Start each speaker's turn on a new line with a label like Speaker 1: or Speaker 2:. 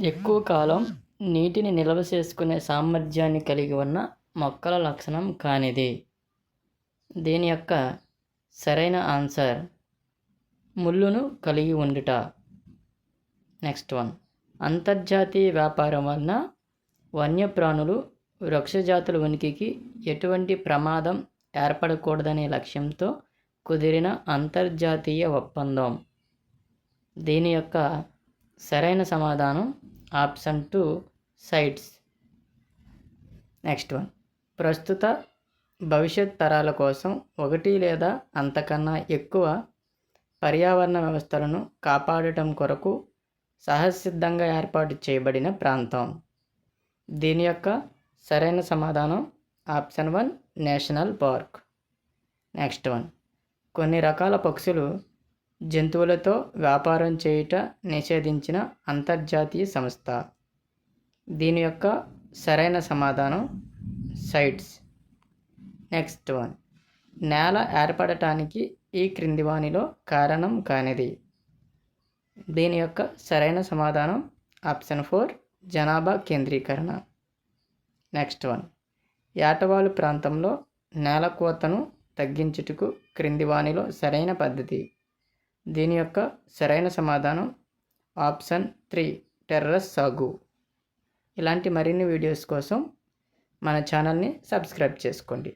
Speaker 1: ఎక్కువ కాలం నీటిని నిల్వ చేసుకునే సామర్థ్యాన్ని కలిగి ఉన్న మొక్కల లక్షణం కానిది. దీని యొక్క సరైన ఆన్సర్ ముళ్ళును కలిగి ఉండుట. Next one. అంతర్జాతీయ వ్యాపారం వలన వన్యప్రాణులు, వృక్షజాతుల ఉనికికి ఎటువంటి ప్రమాదం ఏర్పడకూడదనే లక్ష్యంతో కుదిరిన అంతర్జాతీయ ఒప్పందం. దీని యొక్క సరైన సమాధానం ఆప్షన్ 2 సైట్స్. Next one. ప్రస్తుత భవిష్యత్ తరాల కోసం ఒకటి లేదా అంతకన్నా ఎక్కువ పర్యావరణ వ్యవస్థలను కాపాడటం కొరకు సహజసిద్ధంగా ఏర్పాటు చేయబడిన ప్రాంతం. దీని యొక్క సరైన సమాధానం option 1 national park. Next one. కొన్ని రకాల పక్షులు, జంతువులతో వ్యాపారం చేయుట నిషేధించిన అంతర్జాతీయ సంస్థ. దీని యొక్క సరైన సమాధానం సైట్స్. Next one. నేల ఏర్పడటానికి ఈ క్రింది వానిలో కారణం కానిది. దీని యొక్క సరైన సమాధానం ఆప్షన్ 4 జనాభా కేంద్రీకరణ. Next one. ఏటవాలు ప్రాంతంలో నేల కోతను తగ్గించుటకు క్రింది వానిలో సరైన పద్ధతి. దీని యొక్క సరైన సమాధానం ఆప్షన్ 3 టెర్రస్ సాగు. ఇలాంటి మరిన్ని వీడియోస్ కోసం మన ఛానల్ని సబ్స్క్రైబ్ చేసుకోండి.